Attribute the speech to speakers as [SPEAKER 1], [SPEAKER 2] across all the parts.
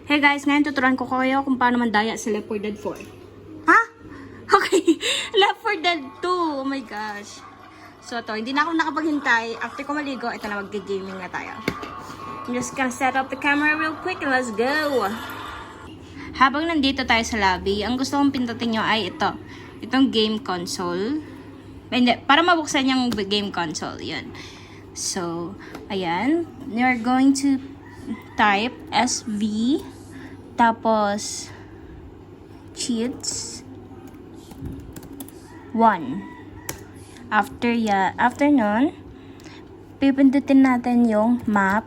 [SPEAKER 1] Hey guys, ngayon tuturuan ko kayo kung paano mandaya sa Left 4 Dead 4. Ha? Okay. Left 4 Dead 2. Oh my gosh. So to, hindi na ako nakapaghintay. After ko maligo, ito na mag-gaming na tayo. I'm just gonna set up the camera real quick and let's go. Habang nandito tayo sa lobby, ang gusto kong pindutin nyo ay ito. Itong game console. Hindi, para mabuksan yung game console. Yun. So, ayan. You're going to type SV tapos cheats 1. After nun, pipindutin natin yung map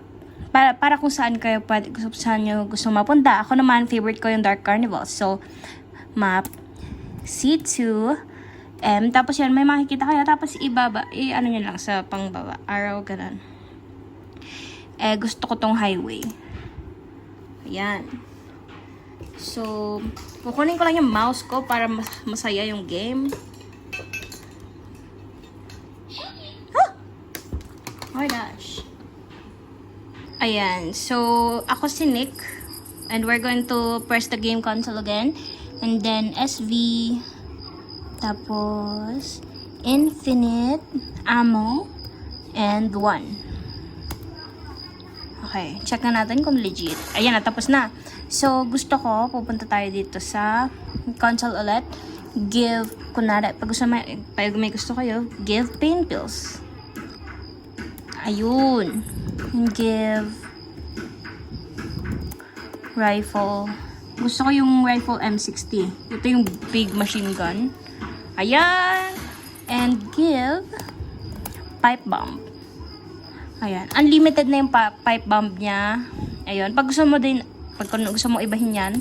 [SPEAKER 1] para kung saan kayo pwede, kung saan nyo gusto mapunta. Ako naman, favorite ko yung Dark Carnival. So, map C2 M, tapos yan, may makikita kayo, tapos ibaba, ano nyo lang sa pangbaba, arrow, ganun. Gusto ko tong highway. Ayan. So, kukunin ko lang yung mouse ko para masaya yung game. Oh my gosh. Ayan. So, ako si Nick. And we're going to press the game console again. And then, SV. Tapos, infinite ammo. And 1. Okay, check na natin kung legit. Ayan na, tapos na. So, gusto ko, pupunta tayo dito sa console ulit. Give, kunwari, pag may gusto kayo, give pain pills. Ayun. Give rifle. Gusto ko yung rifle M60. Ito yung big machine gun. Ayan. And give pipe bomb. Ayan. Unlimited na yung pipe bomb niya. Ayun. Pag gusto mo din, pag gusto mo ibahin yan,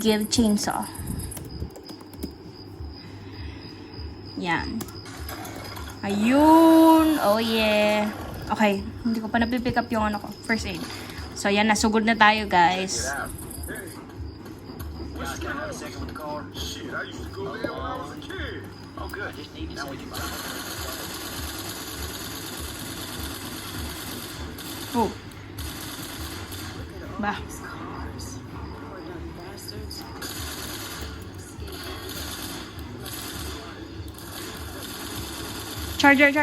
[SPEAKER 1] give chainsaw. Yan. Ayun. Oh yeah. Okay. Hindi ko pa napipick up yung ano ko. First aid. So, yan. Nasugod na tayo, guys. Oh. Ba. Charger.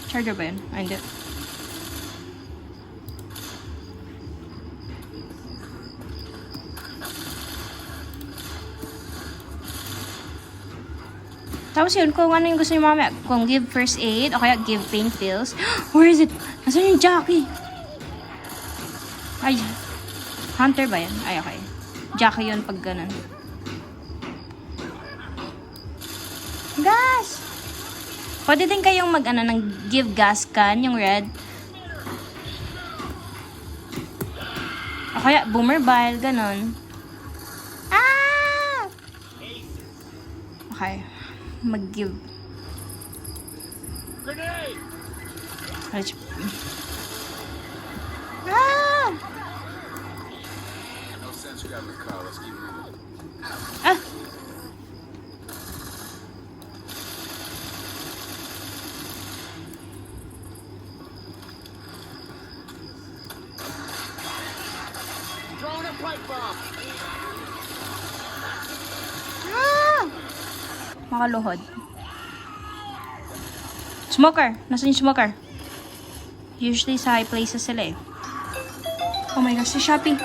[SPEAKER 1] Charger ba yun? Ay, hindi. Tapos yun, kung ano yung gusto niyo mamaya. Kung give first aid, o kaya give pain pills. Where is it? Nasaan yung Jackie? Ay, Hunter ba yan? Ay, okay. Jackie yun pag ganun. Gas! Pwede din kayong mag-ano ng give gas can, yung red. O kaya boomer bile, ganun. Ah! Okay. Mag-give. Ah! Ah! Ah! Makaluhod. Smoker! Nasaan yung smoker? Usually sa high places sila eh. Oh my gosh, si Shopee!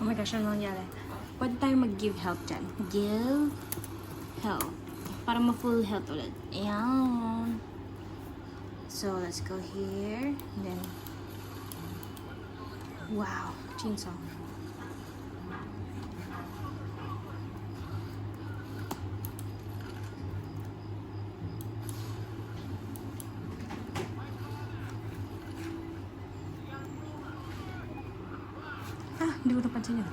[SPEAKER 1] Oh my gosh, ano nangyari? Pwede tayo mag-give health dyan. Give health. Para ma-full health ulit. Ayan. So, let's go here. And then, wow, chainsaw. Hindi ko napansin yun.